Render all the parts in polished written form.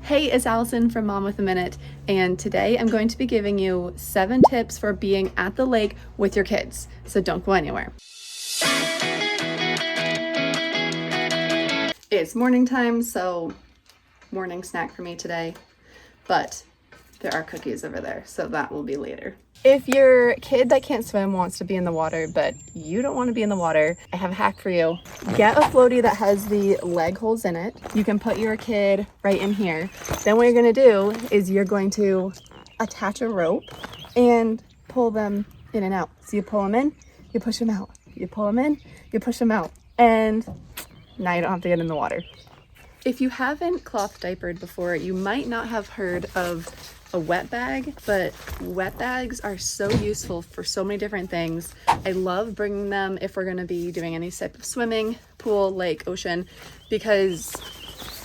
Hey, it's Allison from Mom with a Minute, and today I'm going to be giving you 7 tips for being at the lake with your kids, so don't go anywhere. It's morning time, so morning snack for me today, but there are cookies over there, so that will be later. If your kid that can't swim wants to be in the water, but you don't want to be in the water, I have a hack for you. Get a floaty that has the leg holes in it. You can put your kid right in here. Then what you're going to do is you're going to attach a rope and pull them in and out. So you pull them in, you push them out. You pull them in, you push them out. And now you don't have to get in the water. If you haven't cloth diapered before, you might not have heard of a wet bag, but wet bags are so useful for so many different things. I love bringing them if we're gonna be doing any type of swimming, pool, lake, ocean, because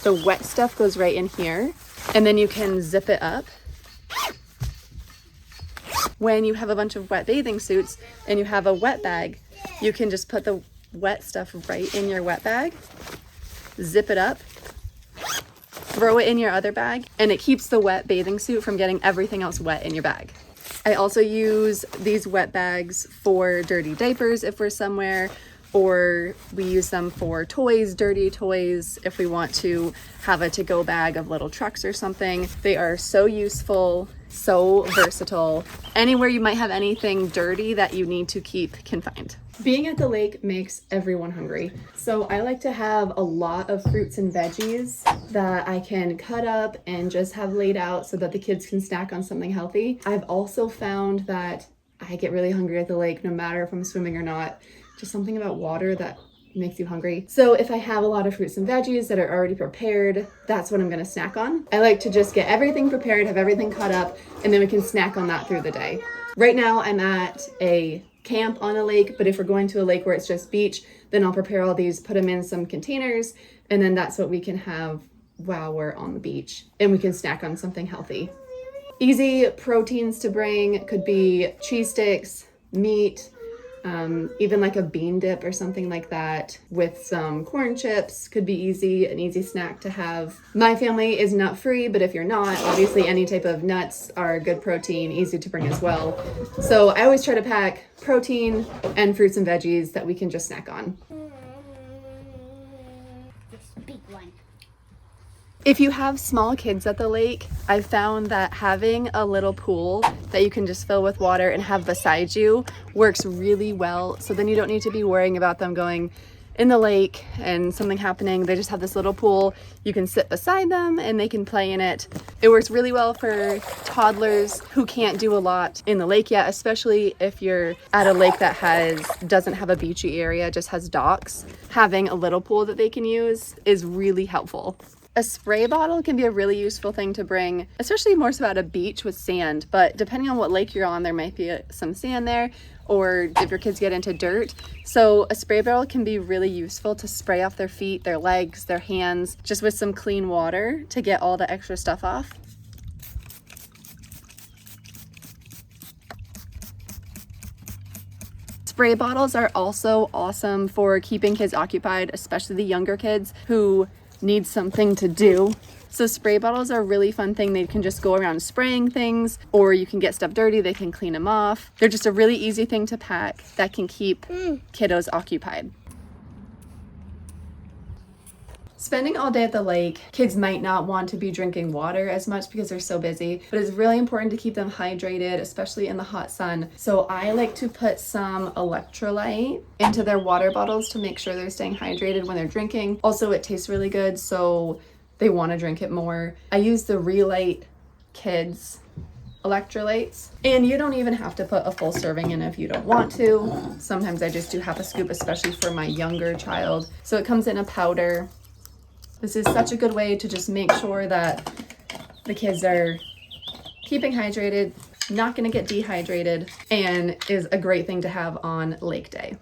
the wet stuff goes right in here, and then you can zip it up. When you have a bunch of wet bathing suits and you have a wet bag, you can just put the wet stuff right in your wet bag, zip it up, throw it in your other bag, and it keeps the wet bathing suit from getting everything else wet in your bag. I also use these wet bags for dirty diapers if we're somewhere, or we use them for toys, dirty toys, if we want to have a to-go bag of little trucks or something. They are so useful, so versatile. Anywhere you might have anything dirty that you need to keep confined. Being at the lake makes everyone hungry. So I like to have a lot of fruits and veggies that I can cut up and just have laid out so that the kids can snack on something healthy. I've also found that I get really hungry at the lake no matter if I'm swimming or not. Just something about water that makes you hungry. So if I have a lot of fruits and veggies that are already prepared, that's what I'm gonna snack on. I like to just get everything prepared, have everything cut up, and then we can snack on that through the day. Right now I'm at a camp on a lake, but if we're going to a lake where it's just beach, then I'll prepare all these, put them in some containers, and then that's what we can have while we're on the beach, and we can snack on something healthy. Easy proteins to bring could be cheese sticks, meat, even like a bean dip or something like that with some corn chips could be easy, an easy snack to have. My family is nut free, but if you're not, obviously any type of nuts are good protein, easy to bring as well. So I always try to pack protein and fruits and veggies that we can just snack on. This big one. If you have small kids at the lake, I've found that having a little pool that you can just fill with water and have beside you works really well. So then you don't need to be worrying about them going in the lake and something happening. They just have this little pool. You can sit beside them and they can play in it. It works really well for toddlers who can't do a lot in the lake yet, especially if you're at a lake that doesn't have a beachy area, just has docks. Having a little pool that they can use is really helpful. A spray bottle can be a really useful thing to bring, especially more so at a beach with sand, but depending on what lake you're on, there might be some sand there, or if your kids get into dirt. So a spray bottle can be really useful to spray off their feet, their legs, their hands, just with some clean water to get all the extra stuff off. Spray bottles are also awesome for keeping kids occupied, especially the younger kids who need something to do. So spray bottles are a really fun thing. They can just go around spraying things, or you can get stuff dirty, they can clean them off. They're just a really easy thing to pack that can keep kiddos occupied. Spending all day at the lake, kids might not want to be drinking water as much because they're so busy, but it's really important to keep them hydrated, especially in the hot sun. So I like to put some electrolyte into their water bottles to make sure they're staying hydrated when they're drinking. Also, it tastes really good, so they want to drink it more. I use the Relight Kids electrolytes, and you don't even have to put a full serving in if you don't want to. Sometimes I just do half a scoop, especially for my younger child. So it comes in a powder. This is such a good way to just make sure that the kids are keeping hydrated, not going to get dehydrated, and is a great thing to have on lake day.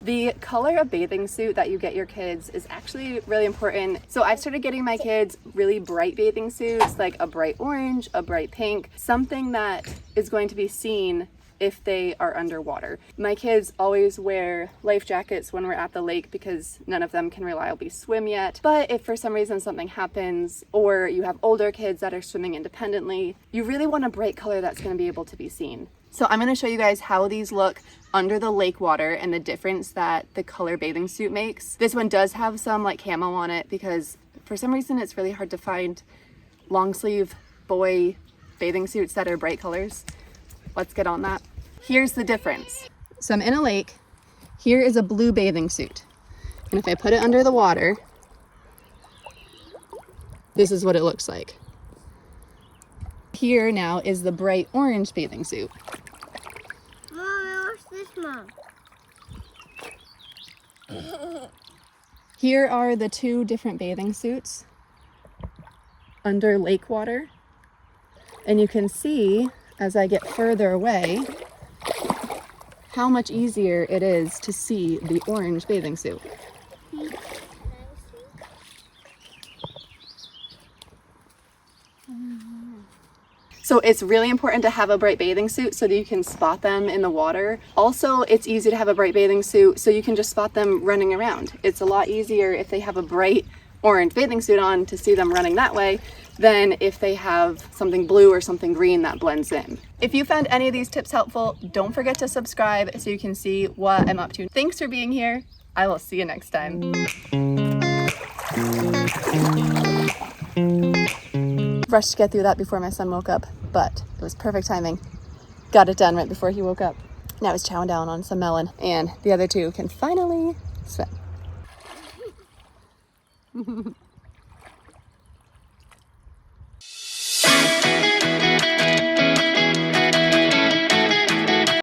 The color of bathing suit that you get your kids is actually really important. So I've started getting my kids really bright bathing suits, like a bright orange, a bright pink, something that is going to be seen if they are underwater. My kids always wear life jackets when we're at the lake because none of them can reliably swim yet. But if for some reason something happens, or you have older kids that are swimming independently, you really want a bright color that's going to be able to be seen. So I'm going to show you guys how these look under the lake water and the difference that the color bathing suit makes. This one does have some like camo on it because for some reason it's really hard to find long sleeve boy bathing suits that are bright colors. Let's get on that. Here's the difference. So I'm in a lake. Here is a blue bathing suit. And if I put it under the water, this is what it looks like. Here now is the bright orange bathing suit. Mom, what's this, Mom? Here are the two different bathing suits under lake water. And you can see as I get further away how much easier it is to see the orange bathing suit. So it's really important to have a bright bathing suit so that you can spot them in the water. Also, it's easy to have a bright bathing suit so you can just spot them running around. It's a lot easier if they have a bright orange bathing suit on to see them running that way than if they have something blue or something green that blends in. If you found any of these tips helpful, don't forget to subscribe so you can see what I'm up to. Thanks for being here. I will see you next time. Rushed to get through that before my son woke up, but it was perfect timing. Got it done right before he woke up. Now he's chowing down on some melon, and the other two can finally swim.